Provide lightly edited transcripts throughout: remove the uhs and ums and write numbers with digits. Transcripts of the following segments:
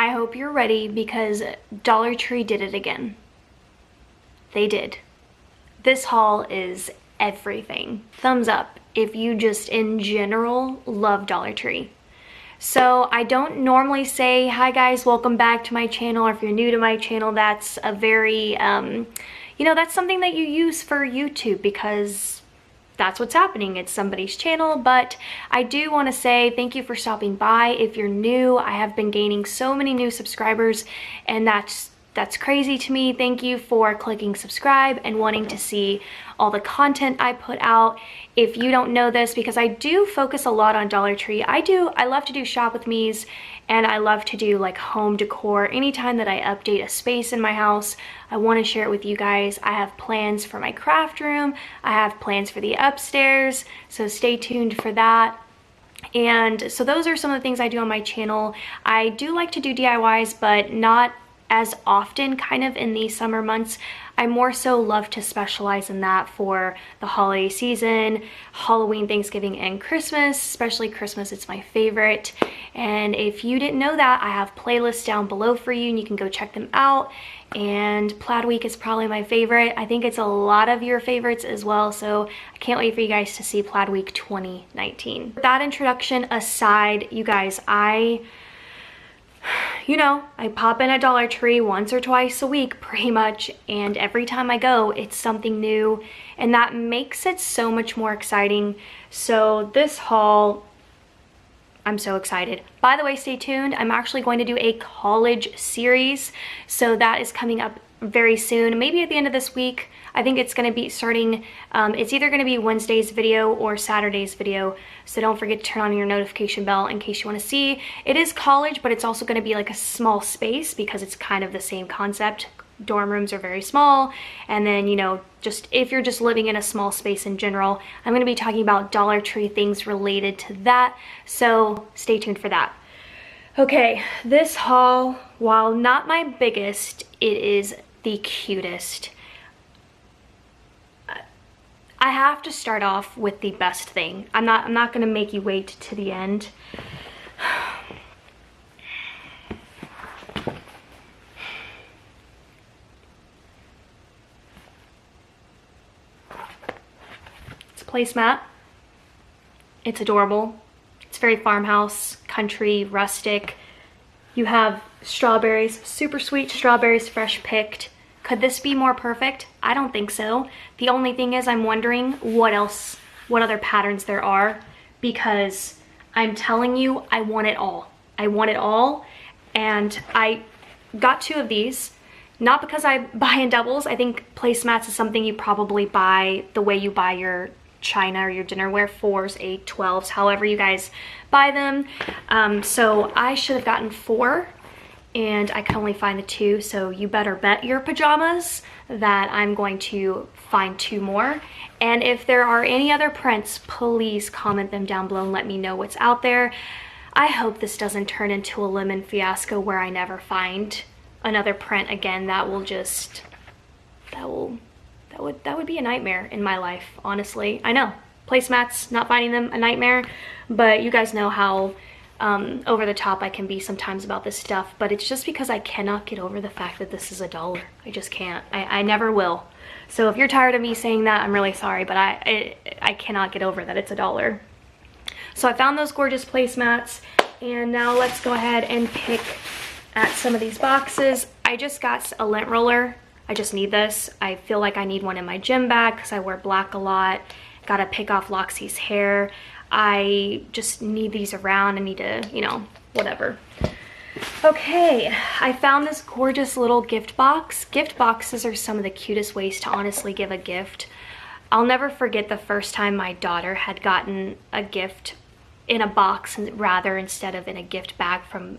I hope you're ready because Dollar Tree did it again. They did. This haul is everything. Thumbs up if you just in general love Dollar Tree. So I don't normally say, hi guys, welcome back to my channel, or if you're new to my channel, that's a very, you know, that's something that you use for YouTube because that's what's happening. It's somebody's channel, but I do want to say thank you for stopping by. If you're new, I have been gaining so many new subscribers, and that's crazy to me. Thank you for clicking subscribe and wanting to see all the content I put out. If you don't know this, because I do focus a lot on Dollar Tree, I love to do shop with me's, and I love to do like home decor. Anytime that I update a space in my house, I want to share it with you guys. I have plans for my craft room. I have plans for the upstairs, so stay tuned for that. And so those are some of the things I do on my channel. I do like to do DIYs, but not as often kind of in the summer months. I more so love to specialize in that for the holiday season, Halloween, Thanksgiving, and Christmas. Especially Christmas, it's my favorite. And if you didn't know that, I have playlists down below for you and you can go check them out. And Plaid Week is probably my favorite. I think it's a lot of your favorites as well, so I can't wait for you guys to see Plaid Week 2019. With that introduction aside, you guys, you know, I pop in at Dollar Tree once or twice a week pretty much, and every time I go it's something new, and that makes it so much more exciting. So this haul, I'm so excited. By the way, stay tuned. I'm actually going to do a college series, so that is coming up very soon, maybe at the end of this week. I think it's going to be starting, it's either going to be Wednesday's video or Saturday's video, so don't forget to turn on your notification bell in case you want to see. It is college, but it's also going to be like a small space because it's kind of the same concept. Dorm rooms are very small, and then, you know, just if you're just living in a small space in general, I'm going to be talking about Dollar Tree things related to that, so stay tuned for that. Okay, this haul, while not my biggest, it is the cutest. I have to start off with the best thing. I'm not gonna make you wait to the end. It's a placemat. It's adorable. It's very farmhouse, country, rustic. You have strawberries, super sweet strawberries, fresh picked. Could this be more perfect? I don't think so. The only thing is I'm wondering what other patterns there are, because I'm telling you, I want it all. I want it all, and I got 2 of these, not because I buy in doubles. I think placemats is something you probably buy the way you buy your china or your dinnerware, 4s, 8, 12s, however you guys buy them. So I should have gotten 4. And I can only find the 2, so you better bet your pajamas that I'm going to find 2 more. And if there are any other prints, please comment them down below and let me know what's out there. I hope this doesn't turn into a lemon fiasco where I never find another print again. That would be a nightmare in my life, honestly. I know, placemats, not finding them, a nightmare, but you guys know how over the top I can be sometimes about this stuff, but it's just because I cannot get over the fact that this is $1. I just can't. I never will. So if you're tired of me saying that, I'm really sorry, but I cannot get over that it's $1. So I found those gorgeous placemats, and now let's go ahead and pick at some of these boxes. I just got a lint roller. I just need this. I feel like I need one in my gym bag because I wear black a lot. Gotta pick off Loxie's hair. I just need these around. I need to, you know, whatever. Okay, I found this gorgeous little gift box. Gift boxes are some of the cutest ways to honestly give a gift. I'll never forget the first time my daughter had gotten a gift in a box rather instead of in a gift bag from,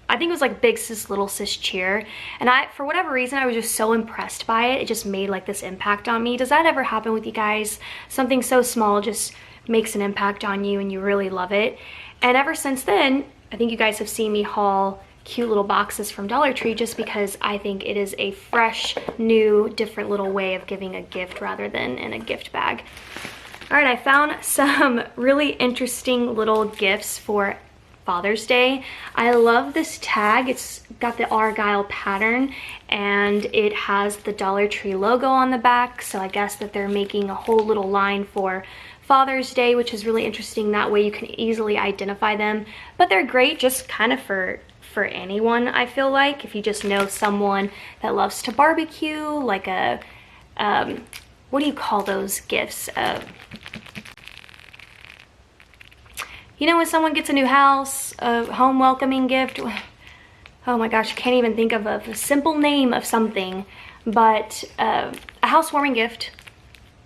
I think it was like Big Sis Little Sis Cheer, and for whatever reason I was just so impressed by it. It just made like this impact on me. Does that ever happen with you guys? Something so small just makes an impact on you and you really love it. And ever since then, I think you guys have seen me haul cute little boxes from Dollar Tree just because I think it is a fresh, new, different little way of giving a gift rather than in a gift bag. All right, I found some really interesting little gifts for Father's Day. I love this tag. It's got the Argyle pattern and it has the Dollar Tree logo on the back. So I guess that they're making a whole little line for Father's Day, which is really interesting. That way you can easily identify them. But they're great just kind of for anyone, I feel like. If you just know someone that loves to barbecue, like a, what do you call those gifts? You know, when someone gets a new house, a home welcoming gift. Oh my gosh, I can't even think of a simple name of something, but a housewarming gift.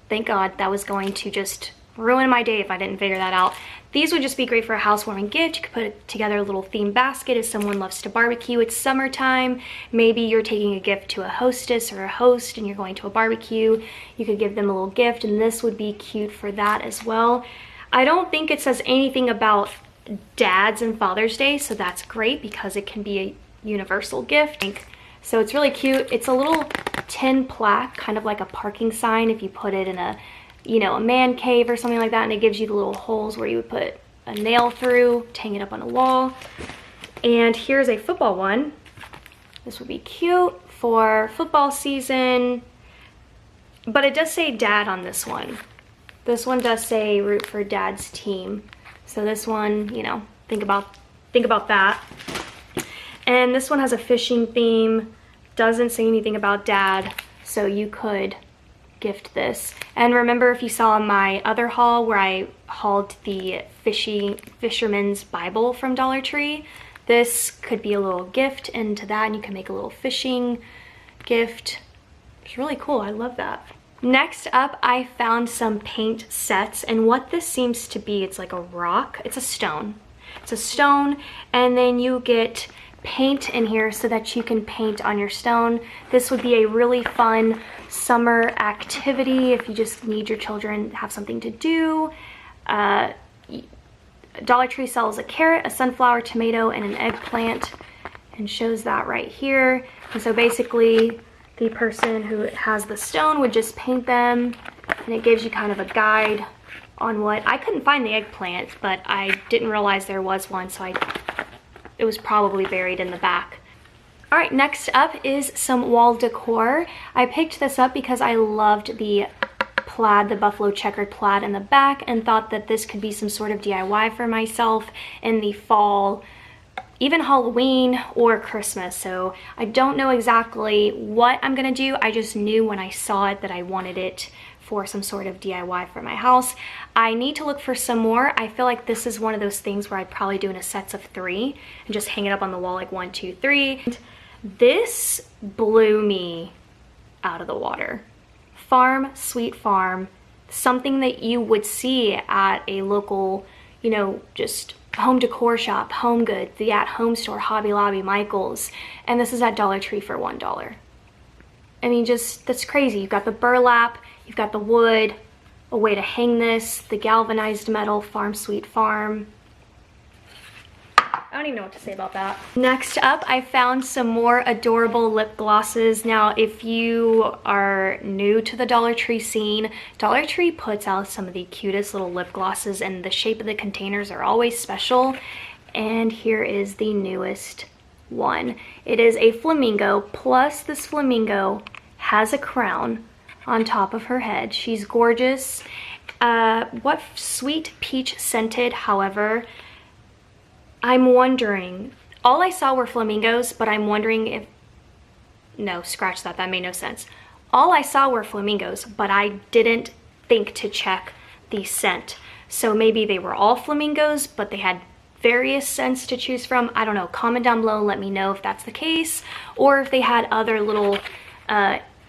Thank God, that was going to just ruin my day if I didn't figure that out. These would just be great for a housewarming gift. You could put together a little themed basket if someone loves to barbecue. It's summertime. Maybe you're taking a gift to a hostess or a host and you're going to a barbecue. You could give them a little gift, and this would be cute for that as well. I don't think it says anything about dads and Father's Day, so that's great because it can be a universal gift. So it's really cute. It's a little tin plaque, kind of like a parking sign if you put it in a, you know, a man cave or something like that, and it gives you the little holes where you would put a nail through to hang it up on a wall. And here's a football one. This would be cute for football season, but it does say dad on this one. This one does say root for dad's team. So this one, you know, think about that. And this one has a fishing theme, doesn't say anything about dad, so you could gift this. And remember, if you saw my other haul where I hauled the Fisherman's Bible from Dollar Tree, this could be a little gift into that, and you can make a little fishing gift. It's really cool, I love that. Next up, I found some paint sets, and what this seems to be, it's like a rock, it's a stone. It's a stone, and then you get paint in here so that you can paint on your stone. This would be a really fun summer activity if you just need your children to have something to do. Dollar Tree sells a carrot, a sunflower, tomato, and an eggplant, and shows that right here. And so basically, the person who has the stone would just paint them, and it gives you kind of a guide on what. I couldn't find the eggplant, but I didn't realize there was one, so it was probably buried in the back. All right, next up is some wall decor. I picked this up because I loved the plaid, the buffalo checkered plaid in the back, and thought that this could be some sort of DIY for myself in the fall, even Halloween or Christmas. So I don't know exactly what I'm gonna do. I just knew when I saw it that I wanted it for some sort of DIY for my house. I need to look for some more. I feel like this is one of those things where I'd probably do in a sets of 3 and just hang it up on the wall like 1, 2, 3. This blew me out of the water. Farm, Sweet Farm, something that you would see at a local, you know, just home decor shop, Home Goods, the at-home store, Hobby Lobby, Michael's, and this is at Dollar Tree for $1. I mean, just, that's crazy. You've got the burlap, you've got the wood, a way to hang this, the galvanized metal, Farm Sweet Farm. I don't even know what to say about that. Next up, I found some more adorable lip glosses. Now, if you are new to the Dollar Tree scene, Dollar Tree puts out some of the cutest little lip glosses, and the shape of the containers are always special. And here is the newest one. It is a flamingo, plus this flamingo has a crown on top of her head. She's gorgeous. What sweet peach scented, however, I'm wondering, all I saw were flamingos, but I'm wondering if, no, scratch that, that made no sense. All I saw were flamingos, but I didn't think to check the scent. So maybe they were all flamingos, but they had various scents to choose from. I don't know, comment down below, let me know if that's the case, or if they had other little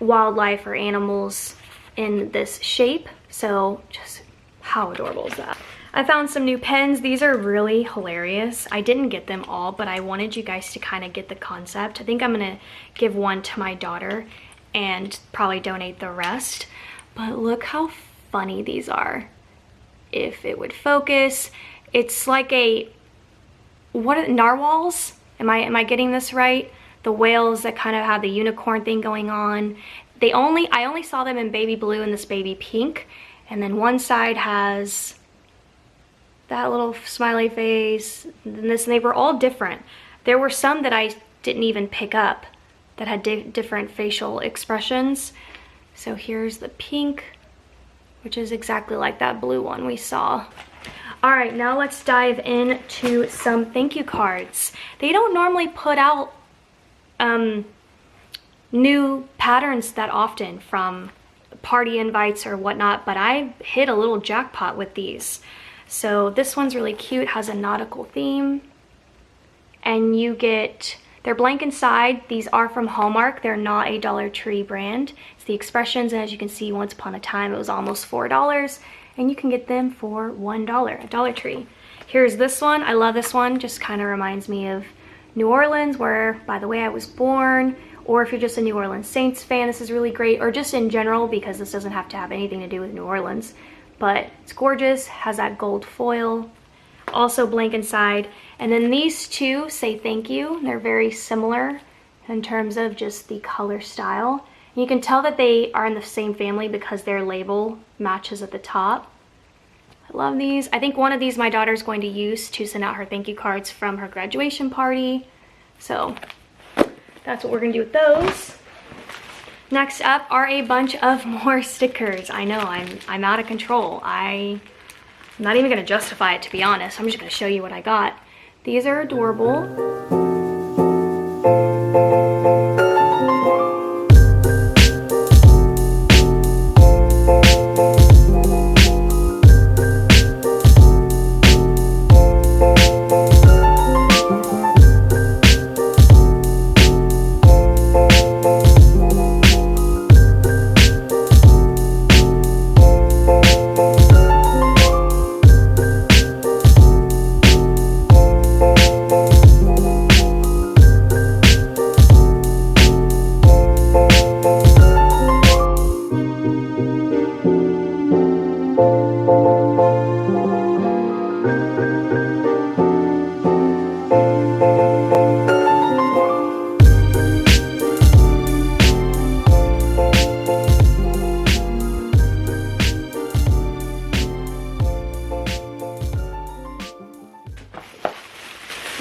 wildlife or animals in this shape. So just how adorable is that? I found some new pens. These are really hilarious. I didn't get them all, but I wanted you guys to kind of get the concept. I think I'm gonna give one to my daughter and probably donate the rest. But look how funny these are. If it would focus, it's like a, what are narwhals? Am I getting this right? The whales that kind of have the unicorn thing going on. I only saw them in baby blue and this baby pink, and then one side has that little smiley face, and this, and they were all different. There were some that I didn't even pick up that had different facial expressions. So here's the pink, which is exactly like that blue one we saw. All right, now let's dive into some thank you cards. They don't normally put out new patterns that often from party invites or whatnot, but I hit a little jackpot with these. So this one's really cute, has a nautical theme, and you get, they're blank inside. These are from Hallmark. They're not a Dollar Tree brand. It's the expressions, and as you can see, once upon a time it was almost $4, and you can get them for $1 at Dollar Tree. Here's this one. I love this one. Just kind of reminds me of New Orleans, where, by the way, I was born. Or if you're just a New Orleans Saints fan, this is really great. Or just in general, because this doesn't have to have anything to do with New Orleans. But it's gorgeous, has that gold foil, also blank inside. And then these two say thank you. They're very similar in terms of just the color style. And you can tell that they are in the same family because their label matches at the top. I love these. I think one of these my daughter's going to use to send out her thank you cards from her graduation party. So that's what we're gonna do with those. Next up are a bunch of more stickers. I know, I'm out of control. I'm not even gonna justify it, to be honest. I'm just gonna show you what I got. These are adorable.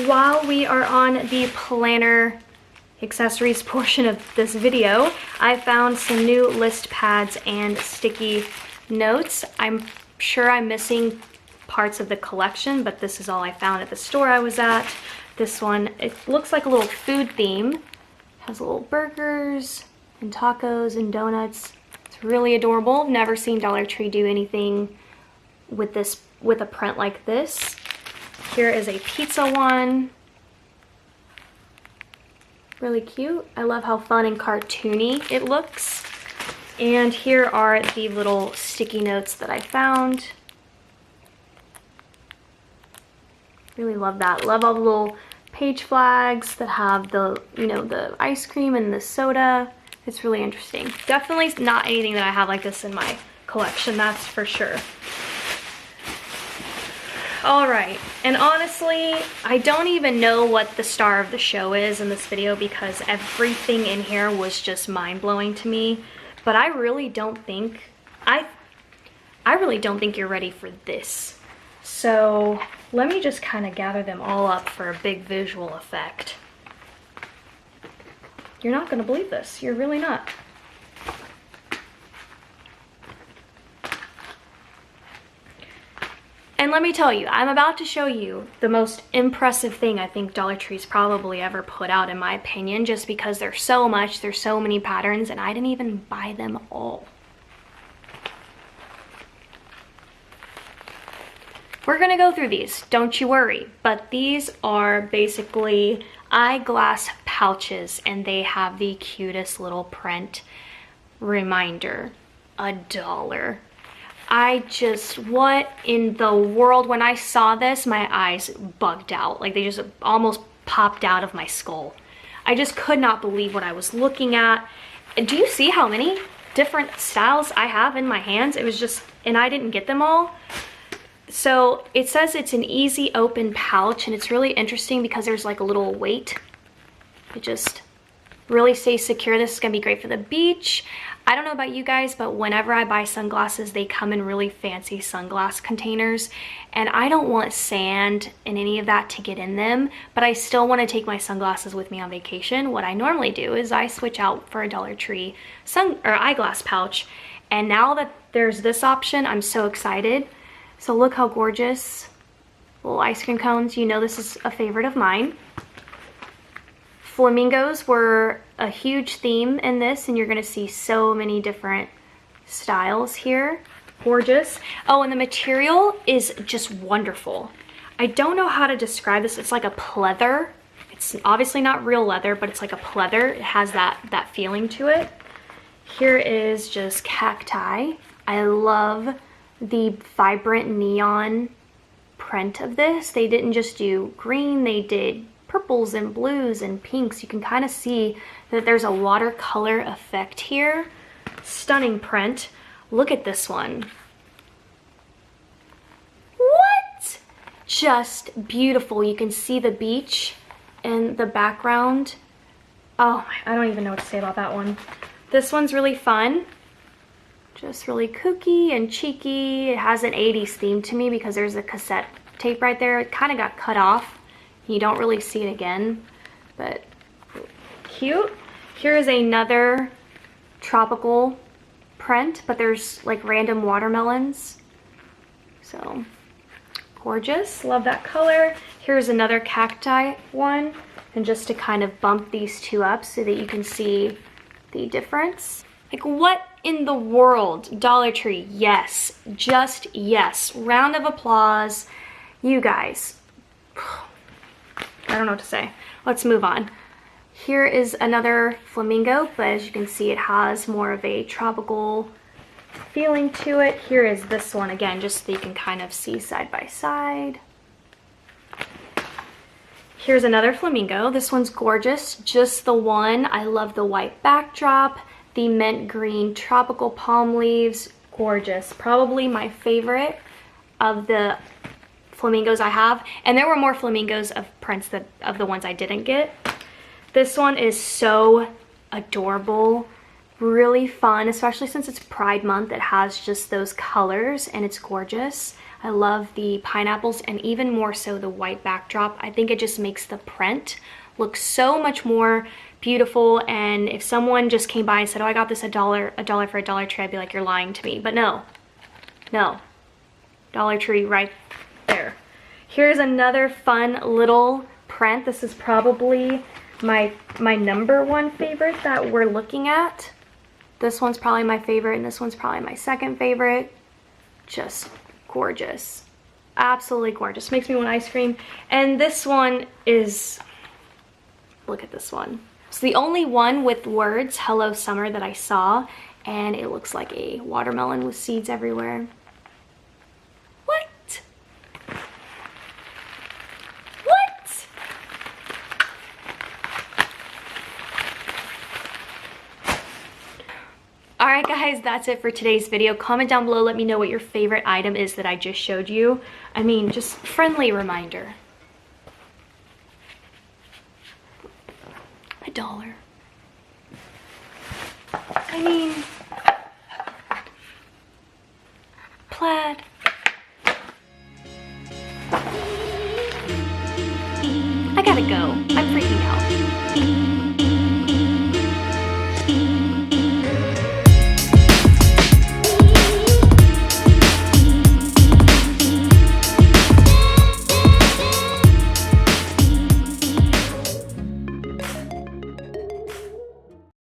While we are on the planner accessories portion of this video, I found some new list pads and sticky notes. I'm sure I'm missing parts of the collection, but this is all I found at the store I was at. This one, it looks like a little food theme. It has little burgers and tacos and donuts. It's really adorable. Never seen Dollar Tree do anything with this, with a print like this. Here is a pizza one. Really cute. I love how fun and cartoony it looks. And here are the little sticky notes that I found. Really love that. Love all the little page flags that have the, you know, the ice cream and the soda. It's really interesting. Definitely not anything that I have like this in my collection, that's for sure. All right, and honestly, I don't even know what the star of the show is in this video because everything in here was just mind-blowing to me. But I really don't think, I really don't think you're ready for this. So let me just kind of gather them all up for a big visual effect. You're not gonna believe this, you're really not. And let me tell you, I'm about to show you the most impressive thing I think Dollar Tree's probably ever put out, in my opinion, just because there's so much, there's so many patterns, and I didn't even buy them all. We're gonna go through these, don't you worry, but these are basically eyeglass pouches, and they have the cutest little print reminder. $1. I just, what in the world? When I saw this, my eyes bugged out. Like they just almost popped out of my skull. I just could not believe what I was looking at. Do you see how many different styles I have in my hands? It was just, and I didn't get them all. So it says it's an easy open pouch, and it's really interesting because there's like a little weight. It just really stays secure. This is gonna be great for the beach. I don't know about you guys, but whenever I buy sunglasses, they come in really fancy sunglass containers, and I don't want sand and any of that to get in them, but I still want to take my sunglasses with me on vacation. What I normally do is I switch out for a Dollar Tree eyeglass pouch, and now that there's this option, I'm so excited. So look how gorgeous. Little ice cream cones. You know this is a favorite of mine. Flamingos were a huge theme in this, and you're gonna see so many different styles here. Gorgeous. Oh, and the material is just wonderful. I don't know how to describe this. It's like a pleather. It's obviously not real leather, but it's like a pleather. It has that feeling to it. Here is just cacti. I love the vibrant neon print of this. They didn't just do green, they did purples and blues and pinks. You can kind of see that there's a watercolor effect here. Stunning print. Look at this one. What? Just beautiful. You can see the beach in the background. Oh, I don't even know what to say about that one. This one's really fun. Just really kooky and cheeky. It has an 80s theme to me because there's a cassette tape right there. It kind of got cut off. You don't really see it again, but cute. Here is another tropical print, but there's like random watermelons. So gorgeous. Love that color. Here's another cacti one, and just to kind of bump these two up so that you can see the difference. Like, what in the world? Dollar Tree, yes, just yes. Round of applause. You guys, I don't know what to say. Let's move on. Here is another flamingo, but as you can see, it has more of a tropical feeling to it. Here is this one again, just so you can kind of see side by side. Here's another flamingo. This one's gorgeous, just the one. I love the white backdrop, the mint green tropical palm leaves, gorgeous. Probably my favorite of the flamingos I have, and there were more flamingos of prints of the ones I didn't get. This one is so adorable, really fun, especially since it's Pride Month. It has just those colors and it's gorgeous. I love the pineapples and even more so the white backdrop. I think it just makes the print look so much more beautiful, and if someone just came by and said, oh, I got this a dollar for a Dollar Tree, I'd be like, you're lying to me. But no, Dollar Tree right there. Here's another fun little print. This is probably my number one favorite that we're looking at. This one's probably my favorite, and this one's probably my second favorite. Just gorgeous. Absolutely gorgeous. Makes me want ice cream. And this one is, look at this one. It's the only one with words, Hello Summer, that I saw, and it looks like a watermelon with seeds everywhere. What? What? Alright guys, that's it for today's video. Comment down below, let me know what your favorite item is that I just showed you. I mean, just friendly reminder. $1. I mean, plaid.